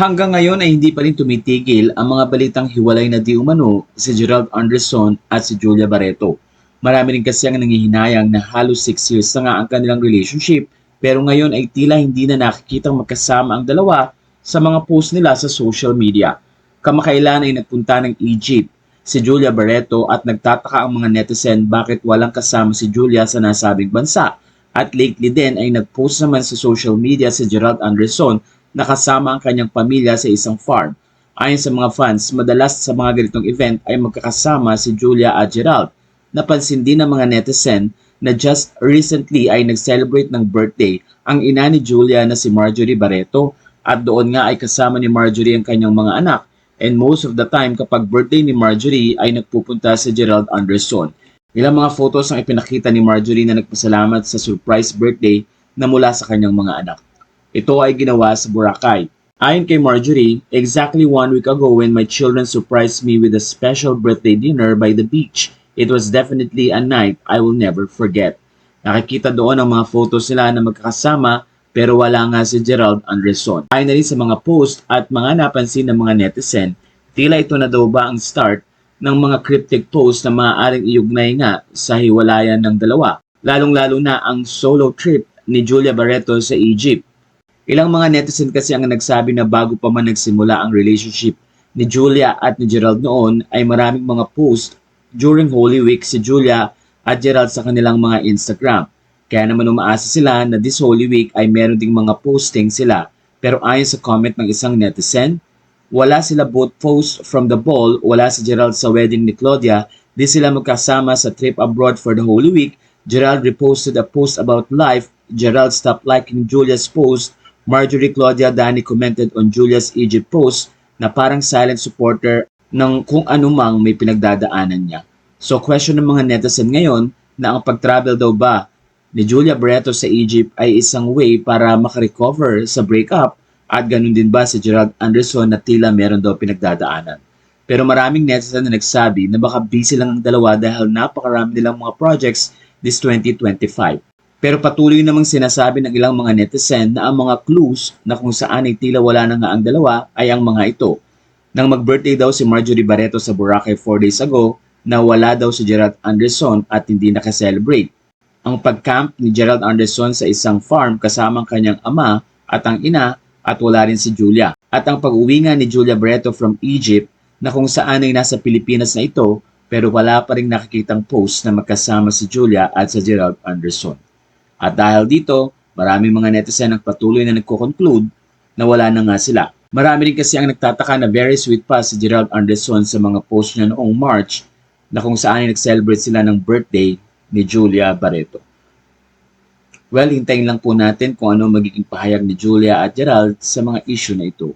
Hanggang ngayon ay hindi pa rin tumitigil ang mga balitang hiwalay na di umano si Gerald Anderson at si Julia Barreto. Marami rin kasi ang nangihinayang na halos 6 years na nga ang kanilang relationship pero ngayon ay tila hindi na nakikitang magkasama ang dalawa sa mga post nila sa social media. Kamakailan ay nagpunta ng Egypt si Julia Barreto at nagtataka ang mga netizen bakit walang kasama si Julia sa nasabing bansa. At lately din ay nagpost naman sa social media si Gerald Anderson na kasama ang kanyang pamilya sa isang farm. Ayon sa mga fans, madalas sa mga ganitong event ay magkakasama si Julia at Gerald. Napansin din ng mga netizen na just recently ay nag-celebrate ng birthday ang ina ni Julia na si Marjorie Barreto at doon nga ay kasama ni Marjorie ang kanyang mga anak. And most of the time kapag birthday ni Marjorie ay nagpupunta si Gerald Anderson. Ilang mga photos ang ipinakita ni Marjorie na nagpasalamat sa surprise birthday na mula sa kanyang mga anak. Ito ay ginawa sa Boracay. Ayon kay Marjorie, exactly 1 week ago when my children surprised me with a special birthday dinner by the beach. It was definitely a night I will never forget. Nakikita doon ang mga photos nila na magkakasama pero wala nga si Gerald Anderson. Ayon na rin sa mga post at mga napansin ng mga netizen, tila ito na daw ba ang start ng mga cryptic post na maaaring iugnay nga sa hiwalayan ng dalawa, lalong-lalo na ang solo trip ni Julia Barreto sa Egypt. Ilang mga netizen kasi ang nagsabi na bago pa man nagsimula ang relationship ni Julia at ni Gerald noon ay maraming mga post during Holy Week si Julia at Gerald sa kanilang mga Instagram. Kaya naman umaasa sila na this Holy Week ay meron ding mga posting sila. Pero ayon sa comment ng isang netizen, wala sila both post from the ball, wala si Gerald sa wedding ni Claudia, di sila magkasama sa trip abroad for the Holy Week. Gerald reposted a post about life, Gerald stopped liking Julia's post, Marjorie Claudia Dani commented on Julia's Egypt post na parang silent supporter ng kung anumang may pinagdadaanan niya. So question ng mga netizen ngayon na ang pag-travel daw ba ni Julia Barreto sa Egypt ay isang way para makarecover sa breakup at ganun din ba si Gerald Anderson na tila meron daw pinagdadaanan. Pero maraming netizen na nagsabi na baka busy lang ang dalawa dahil napakarami nilang mga projects this 2025. Pero patuloy namang sinasabi ng ilang mga netizen na ang mga clues na kung saan ay tila wala na nga ang dalawa ay ang mga ito. Nang mag-birthday daw si Marjorie Barreto sa Boracay 4 days ago, na wala daw si Gerald Anderson at hindi nakaselebrate. Ang pag-camp ni Gerald Anderson sa isang farm kasama ang kanyang ama at ang ina at wala rin si Julia. At ang pag-uwi nga ni Julia Barreto from Egypt na kung saan ay nasa Pilipinas na ito pero wala pa rin nakikitang post na magkasama si Julia at si Gerald Anderson. At dahil dito, maraming mga netizen ang patuloy na nagko-conclude na wala na nga sila. Marami rin kasi ang nagtataka na very sweet pa si Gerald Anderson sa mga post niya noong March na kung saan ay nag-celebrate sila ng birthday ni Julia Barreto. Well, hintayin lang po natin kung ano magiging pahayag ni Julia at Gerald sa mga issue na ito.